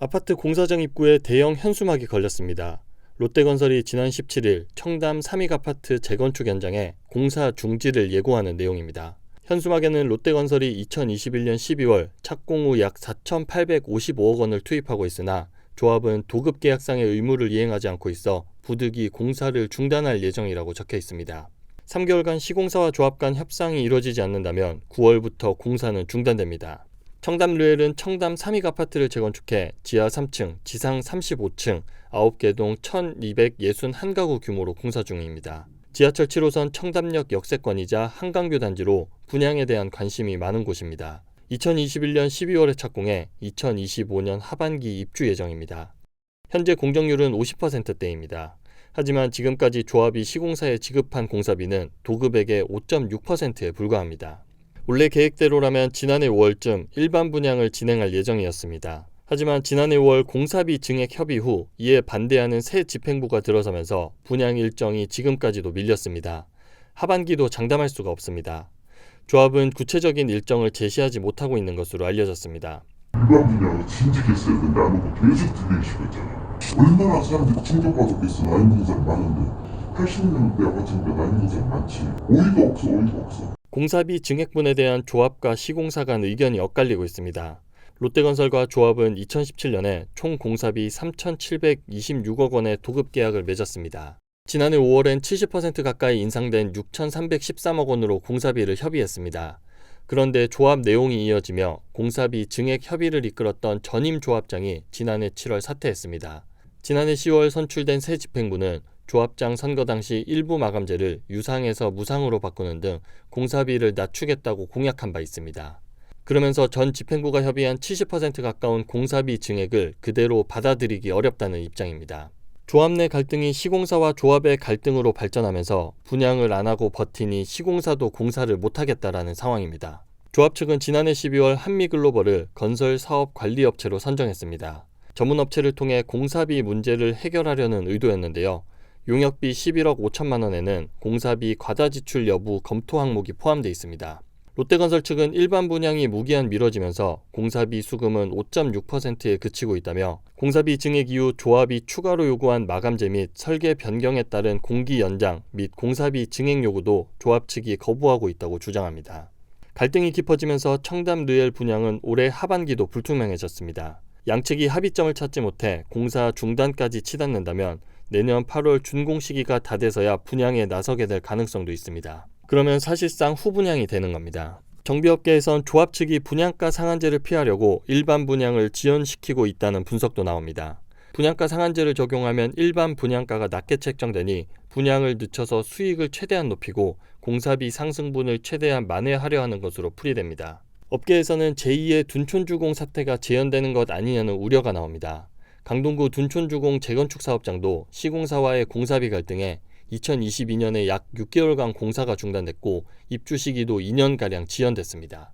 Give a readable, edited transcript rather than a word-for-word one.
아파트 공사장 입구에 대형 현수막이 걸렸습니다. 롯데건설이 지난 17일 청담 삼익아파트 재건축 현장에 공사 중지를 예고하는 내용입니다. 현수막에는 롯데건설이 2021년 12월 착공 후 약 4,855억 원을 투입하고 있으나 조합은 도급 계약상의 의무를 이행하지 않고 있어 부득이 공사를 중단할 예정이라고 적혀 있습니다. 3개월간 시공사와 조합 간 협상이 이루어지지 않는다면 9월부터 공사는 중단됩니다. 청담 르웰은 청담 삼익아파트를 재건축해 지하 3층, 지상 35층, 9개 동 1,261가구 규모로 공사 중입니다. 지하철 7호선 청담역 역세권이자 한강뷰 단지로 분양에 대한 관심이 많은 곳입니다. 2021년 12월에 착공해 2025년 하반기 입주 예정입니다. 현재 공정률은 50%대입니다. 하지만 지금까지 조합이 시공사에 지급한 공사비는 도급액의 5.6%에 불과합니다. 원래 계획대로라면 지난해 5월쯤 일반 분양을 진행할 예정이었습니다. 하지만 지난해 5월 공사비 증액 협의 후 이에 반대하는 새 집행부가 들어서면서 분양 일정이 지금까지도 밀렸습니다. 하반기도 장담할 수가 없습니다. 조합은 구체적인 일정을 제시하지 못하고 있는 것으로 알려졌습니다. 일반 분양은 진작했어야 되는데 안 오고 계속 딜레이시고 있잖아. 얼마나 사람들이 충격받았겠어. 나 있는 사람 많은데 80년대 아파트니까 나 있는 사람 많지. 어이가 없어. 공사비 증액분에 대한 조합과 시공사 간 의견이 엇갈리고 있습니다. 롯데건설과 조합은 2017년에 총 공사비 3,726억 원의 도급 계약을 맺었습니다. 지난해 5월엔 70% 가까이 인상된 6,313억 원으로 공사비를 협의했습니다. 그런데 조합 내용이 이어지며 공사비 증액 협의를 이끌었던 전임 조합장이 지난해 7월 사퇴했습니다. 지난해 10월 선출된 새 집행부는 조합장 선거 당시 일부 마감제를 유상에서 무상으로 바꾸는 등 공사비를 낮추겠다고 공약한 바 있습니다. 그러면서 전 집행부가 협의한 70% 가까운 공사비 증액을 그대로 받아들이기 어렵다는 입장입니다. 조합 내 갈등이 시공사와 조합의 갈등으로 발전하면서 분양을 안 하고 버티니 시공사도 공사를 못하겠다라는 상황입니다. 조합 측은 지난해 12월 한미글로벌을 건설 사업 관리 업체로 선정했습니다. 전문업체를 통해 공사비 문제를 해결하려는 의도였는데요. 용역비 11억 5천만 원에는 공사비 과다 지출 여부 검토 항목이 포함되어 있습니다. 롯데건설 측은 일반 분양이 무기한 미뤄지면서 공사비 수금은 5.6%에 그치고 있다며 공사비 증액 이후 조합이 추가로 요구한 마감제 및 설계 변경에 따른 공기 연장 및 공사비 증액 요구도 조합 측이 거부하고 있다고 주장합니다. 갈등이 깊어지면서 청담 르웰 분양은 올해 하반기도 불투명해졌습니다. 양측이 합의점을 찾지 못해 공사 중단까지 치닫는다면 내년 8월 준공 시기가 다 돼서야 분양에 나서게 될 가능성도 있습니다. 그러면 사실상 후분양이 되는 겁니다. 정비업계에선 조합 측이 분양가 상한제를 피하려고 일반 분양을 지연시키고 있다는 분석도 나옵니다. 분양가 상한제를 적용하면 일반 분양가가 낮게 책정되니 분양을 늦춰서 수익을 최대한 높이고 공사비 상승분을 최대한 만회하려 하는 것으로 풀이됩니다. 업계에서는 제2의 둔촌주공 사태가 재현되는 것 아니냐는 우려가 나옵니다. 강동구 둔촌주공 재건축 사업장도 시공사와의 공사비 갈등에 2022년에 약 6개월간 공사가 중단됐고 입주 시기도 2년가량 지연됐습니다.